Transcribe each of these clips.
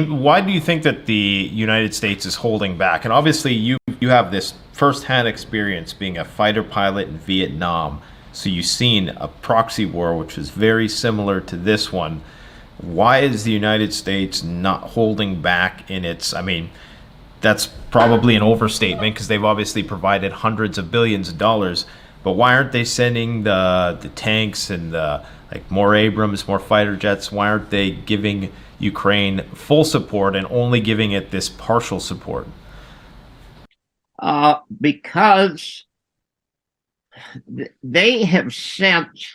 Why do you think that the United States is holding back? And obviously, you have this firsthand experience being a fighter pilot in Vietnam, so you've seen a proxy war which is very similar to this one. Why is the United States not holding back in its? I mean, that's probably an overstatement because they've obviously provided hundreds of billions of dollars. But why aren't they sending the tanks and the like more Abrams, more fighter jets? Why aren't they giving Ukraine full support and only giving it this partial support? Because they have sent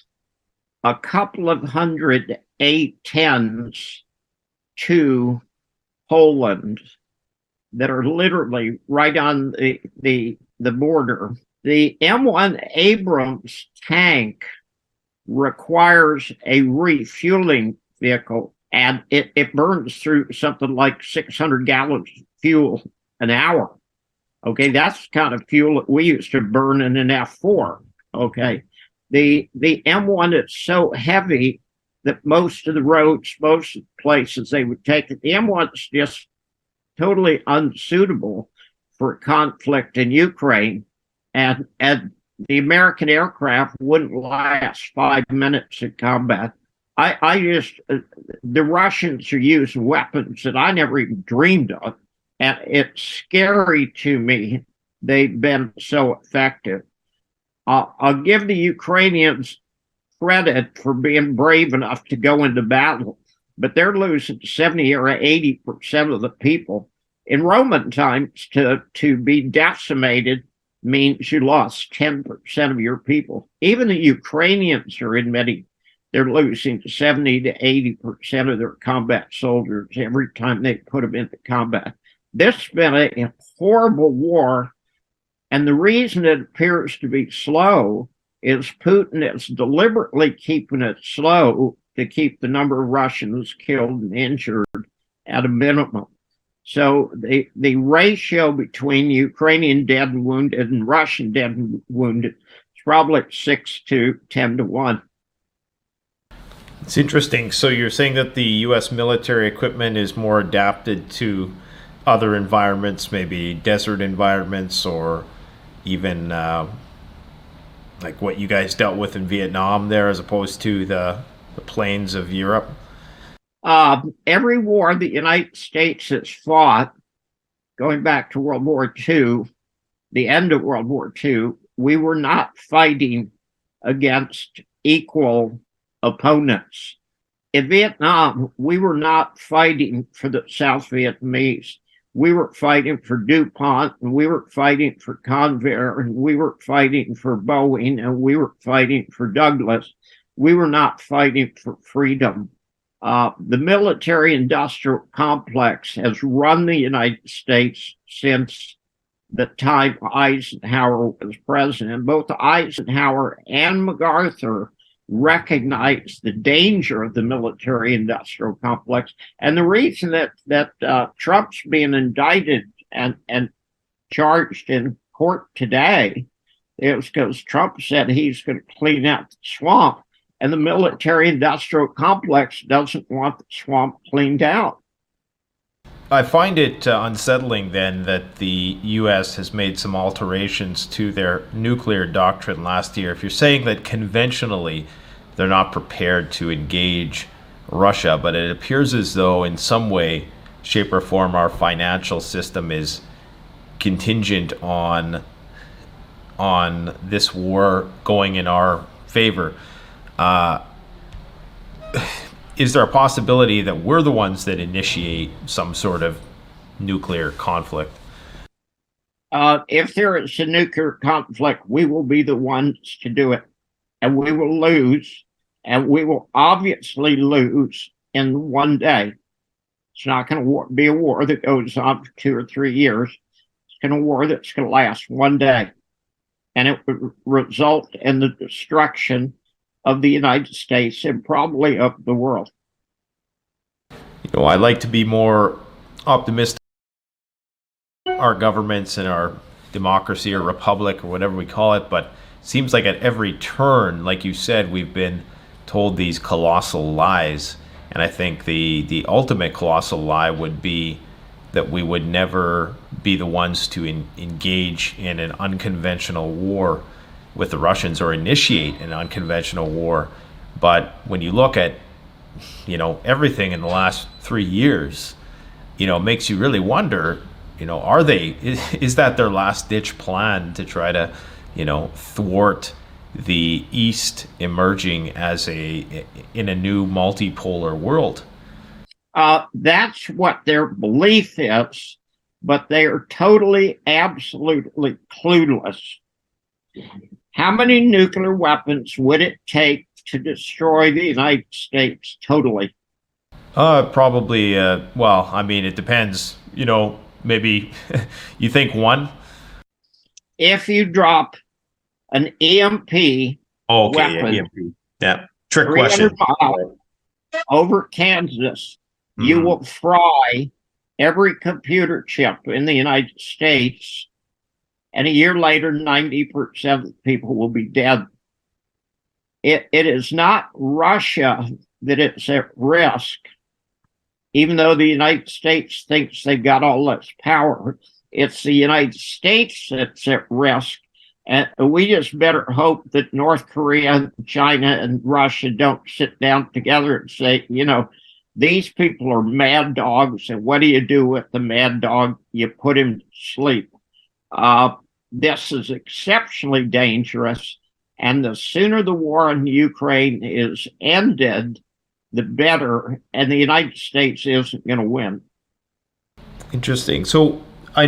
a couple of hundred A-10s to Poland that are literally right on the border. The M1 Abrams tank requires a refueling vehicle, and it burns through something like 600 gallons of fuel an hour. Okay, that's the kind of fuel that we used to burn in an F4. Okay, the M1 is so heavy that most of the roads, most of the places they would take it, the M1 is just totally unsuitable for conflict in Ukraine, and the American aircraft wouldn't last 5 minutes in combat. The Russians are using weapons that I never even dreamed of, and it's scary to me they've been so effective. I'll give the Ukrainians credit for being brave enough to go into battle, but they're losing 70 or 80% of the people. In Roman times, to be decimated means you lost 10% of your people. Even the Ukrainians are admitting they're losing 70 to 80% of their combat soldiers every time they put them into combat. This has been a horrible war, and the reason it appears to be slow is Putin is deliberately keeping it slow to keep the number of Russians killed and injured at a minimum. So the ratio between Ukrainian dead and wounded and Russian dead and wounded is probably 6 to 10 to 1. It's interesting. So you're saying that the U.S. military equipment is more adapted to other environments, maybe desert environments, or even like what you guys dealt with in Vietnam there, as opposed to the plains of Europe? Every war the United States has fought, going back to World War II, the end of World War II, we were not fighting against equal opponents. In Vietnam, we were not fighting for the South Vietnamese. We were fighting for DuPont, and we were fighting for Convair, and we were fighting for Boeing, and we were fighting for Douglas. We were not fighting for freedom. The military-industrial complex has run the United States since the time Eisenhower was president. Both Eisenhower and MacArthur recognized the danger of the military-industrial complex. And the reason that Trump's being indicted and charged in court today is because Trump said he's going to clean out the swamp, and the military-industrial complex doesn't want the swamp cleaned out. I find it unsettling then that the U.S. has made some alterations to their nuclear doctrine last year. If you're saying that conventionally they're not prepared to engage Russia, but it appears as though in some way, shape, or form our financial system is contingent on this war going in our favor. Is there a possibility that we're the ones that initiate some sort of nuclear conflict? If there is a nuclear conflict, we will be the ones to do it, and we will lose, and we will obviously lose in one day. It's not going to be a war that goes on for 2 or 3 years. It's going to be a war that's going to last one day, and it would result in the destruction of the United States and probably of the world. I like to be more optimistic. Our governments and our democracy or republic or whatever we call it, but it seems like at every turn, like you said, we've been told these colossal lies. And I think the ultimate colossal lie would be that we would never be the ones to engage in an unconventional war with the Russians or initiate an unconventional war. But when you look at, everything in the last 3 years, it makes you really wonder, are they, is that their last ditch plan to try to, thwart the East emerging as in a new multipolar world? That's what their belief is, but they are totally, absolutely clueless. How many nuclear weapons would it take to destroy the United States totally? Probably. Well, I mean, it depends. Maybe you think one. If you drop an EMP Okay, yeah, weapon EMP. Yeah, trick 300 question. miles over Kansas, you Mhm. will fry every computer chip in the United States, and a year later, 90% of people will be dead. It is not Russia that is at risk, even though the United States thinks they've got all this power. It's the United States that's at risk. And we just better hope that North Korea, China, and Russia don't sit down together and say, these people are mad dogs. And what do you do with the mad dog? You put him to sleep. This is exceptionally dangerous. And the sooner the war in Ukraine is ended, the better. And the United States isn't going to win. Interesting. So